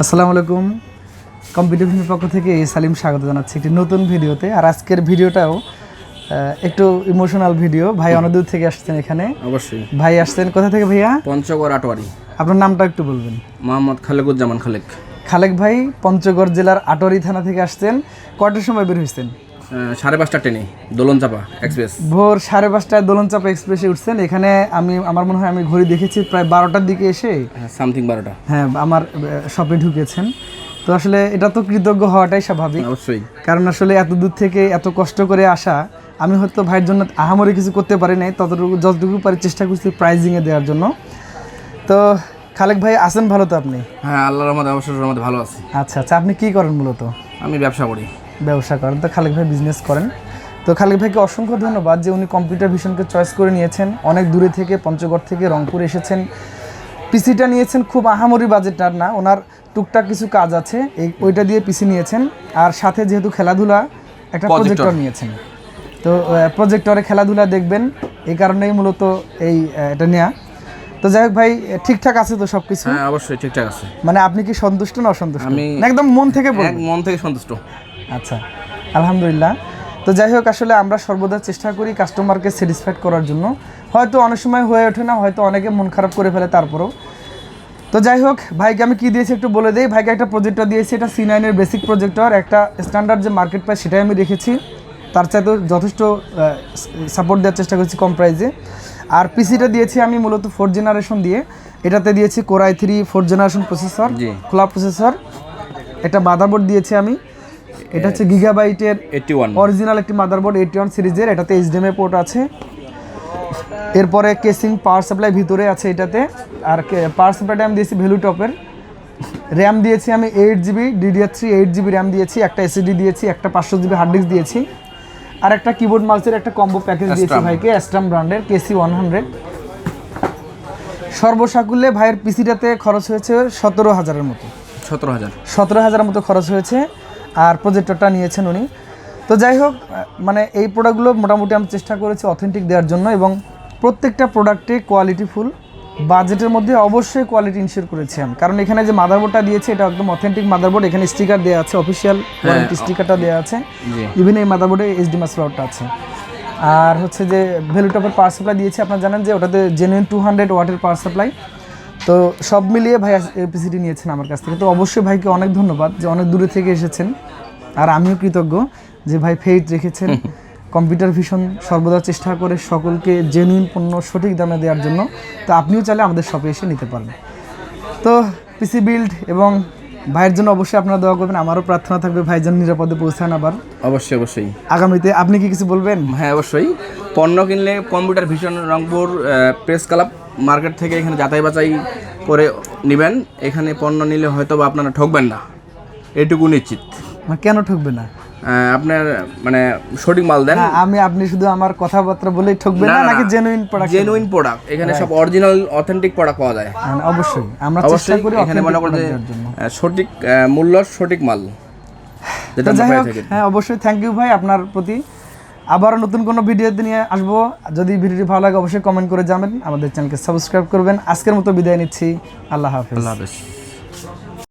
আসসালামু আলাইকুম। কম্পিউটার ভিডিওর পক্ষ থেকে সালিম স্বাগত জানাচ্ছি একটি নতুন ভিডিওতে। আর আজকের ভিডিওটাও একটু ইমোশনাল ভিডিও। ভাই অনেক দূর থেকে আসছেন এখানে। অবশ্যই ভাই আসছেন কোথা থেকে ভাইয়া? পঞ্চগড় আটোয়ারি। আপনার নামটা একটু বলবেন। মোহাম্মদ খালেকুজ্জামান খালেক। খালেক ভাই পঞ্চগড় জেলার আটোয়ারি থানা থেকে আসছেন। কয়টার সময় বের হয়েছেন? 5:30 ট্রেনে দোলনচাপা এক্সপ্রেস। ভোর 5:30টায় দোলনচাপা এক্সপ্রেসে উঠছেন। এখানে আমার মনে হয় আমি ঘড়ি দেখেছি প্রায় 12টার দিকে এসে সামথিং 12টা। হ্যাঁ, আমার শপে ঢুকেছেন। তো আসলে এটা তো কৃতজ্ঞ হওয়াটাই স্বাভাবিক। অবশ্যই, কারণ আসলে এত দূর থেকে এত কষ্ট করে আসা, আমি হয়তো ভাইয়ের জন্য আহামরি কিছু করতে পারি নাই, যতটুকু পারি চেষ্টা করছি প্রাইজিংয়ে দেওয়ার জন্য। তো খালেক ভাই আছেন ভালো তো আপনি? হ্যাঁ, আল্লাহর রহমতে অবশ্যই রহমতে ভালো আছি। আচ্ছা আচ্ছা, আপনি কি করেন মূলত? আমি ব্যবসা করি। ব্যবসা করেন, তো খালেক ভাই বিজনেস করেন। তো খালেক ভাইকে অসংখ্য ধন্যবাদ যে উনি কম্পিউটার ভিশনকে চয়েস করে নিয়েছেন। অনেক দূরে থেকে পঞ্চগড় থেকে রংপুর এসেছেন। পিসিটা নিয়েছেন খুব আহামরি বাজেটটার না, ওনার টুকটাক কিছু কাজ আছে, ওইটা দিয়ে পিসি নিয়েছেন। আর সাথে যেহেতু খেলাধুলা একটা প্রজেক্টর নিয়েছেন, তো প্রজেক্টরে খেলাধুলা দেখবেন, এই কারণেই মূলত এটা নেওয়া। তো যাই হোক ভাই, ঠিকঠাক আছে তো সব কিছু? হ্যাঁ, অবশ্যই ঠিকঠাক আছে। মানে আপনি কি সন্তুষ্ট না অসন্তুষ্ট? আমি একদম মন থেকে বলুন। মন থেকে সন্তুষ্ট। আচ্ছা, আলহামদুলিল্লাহ। তো যাই হোক, আসলে আমরা সর্বদা চেষ্টা করি কাস্টমারকে স্যাটিসফাইড করার জন্য। হয়তো অনেক সময় হয়ে ওঠে না, হয়তো অনেকে মন খারাপ করে ফেলে, তারপরেও। তো যাই হোক, ভাইকে আমি কী দিয়েছি একটু বলে দিই। ভাইকে একটা প্রজেক্টর দিয়েছি, এটা C9-এর বেসিক প্রজেক্টর। একটা স্ট্যান্ডার্ড যে মার্কেট প্রাইস সেটাই আমি রেখেছি, তার চাইতেও যথেষ্ট সাপোর্ট দেওয়ার চেষ্টা করছি কম প্রাইসে। আর পিসিটা দিয়েছি আমি মূলত 4th জেনারেশন দিয়ে। এটাতে দিয়েছি Core i3 4th generation processor, খোলা প্রসেসর। একটা মাদারবোর্ড দিয়েছি আমি, এটা হচ্ছে গিগাবাইটের 81 অরিজিনাল একটি মাদারবোর্ড 81 সিরিজের। এটাতে HDMI পোর্ট আছে। এরপরে কেসিং পাওয়ার সাপ্লাই ভিতরে আছে এটাতে। আর পাওয়ার সাপ্লাইটা আমি দিয়েছি ভ্যালু টপের। র্যাম দিয়েছি আমি 8GB DDR3 8GB র্যাম দিয়েছি। একটা SSD দিয়েছি, একটা 500GB হার্ড ডিস্ক দিয়েছি। আর একটা কিবোর্ড মাউসের একটা কম্বো প্যাকেজ দিয়েছি ভাইকে, অ্যাস্ট্রাম ব্র্যান্ডের KC100। সর্বসাকুল্যে ভাইয়ের পিসিটাতে খরচ হয়েছে 17,000-এর মতো। 17,000-এর মতো খরচ হয়েছে। আর প্রজেক্টরটা নিয়েছেন উনি। তো যাই হোক, মানে এই প্রোডাক্টগুলো মোটামুটি আমি চেষ্টা করেছি অথেন্টিক দেওয়ার জন্য, এবং প্রত্যেকটা প্রোডাক্টে কোয়ালিটিফুল, বাজেটের মধ্যে অবশ্যই কোয়ালিটি ইনশিওর করেছি আমি। কারণ এখানে যে মাদারবোর্ডটা দিয়েছে এটা একদম অথেন্টিক মাদারবোর্ড। এখানে স্টিকার দেওয়া আছে, অফিসিয়াল ওয়ারেন্টি স্টিকারটা দেওয়া আছে। ইভেন এই মাদারবোর্ডে HDMI স্লটটা আছে। আর হচ্ছে যে ভ্যালু টপের পাওয়ার সাপ্লাই দিয়েছি, আপনারা জানেন যে ওটাতে জেনুইন 200 ওয়াটের পাওয়ার সাপ্লাই। তো সব মিলিয়ে ভাই পিসিটি নিয়েছেন আমার কাছ থেকে। তো অবশ্যই ভাইকে অনেক ধন্যবাদ যে অনেক দূরে থেকে এসেছেন। আর আমিও কৃতজ্ঞ যে ভাই ফেইথ রেখেছেন। কম্পিউটার ভিশন সর্বদা চেষ্টা করে সকলকে জেনুইন পণ্য সঠিক দামে দেওয়ার জন্য। তো আপনিও চাইলে আমাদের শপে এসে নিতে পারেন। তো পিসি বিল্ড এবং ভাইয়ের জন্য অবশ্যই আপনারা দোয়া করবেন। আমারও প্রার্থনা থাকবে ভাই যেন নিরাপদে পৌঁছান আবার। অবশ্যই আগামীতে আপনি কি কিছু বলবেন? হ্যাঁ, অবশ্যই। পণ্য কিনলে computer vision Rangpur press club market থেকে এখানে যাচাই বাছাই করে নেবেন। এখানে পণ্য নিলে হয়তো বা আপনারা ঠকবেন না, এটুকু নিশ্চিত। কেন ঠকবে না? আপনার মানে সঠিক মাল দেন। আপনি শুধু আমার কথাবার্তা বলেই ঠকবেন না, নাকি জেনুইন প্রোডাক্ট? জেনুইন প্রোডাক্ট, এখানে সব অরিজিনাল অথেন্টিক প্রোডাক্ট পাওয়া যায়। অবশ্যই আমরা চেষ্টা করি এখানে মনে করতে সঠিক মূল্য, সঠিক মাল যেটা আমরা পাই থাকি। হ্যাঁ, অবশ্যই থ্যাংক ইউ ভাই আপনার প্রতি। আবার নতুন কোনো ভিডিও নিয়ে আসবো। যদি ভিডিওটি ভালো লাগে অবশ্যই কমেন্ট করে জানাবেন, আমাদের চ্যানেলকে সাবস্ক্রাইব করবেন। আজকের মতো বিদায় নিচ্ছি। আল্লাহ হাফেজ।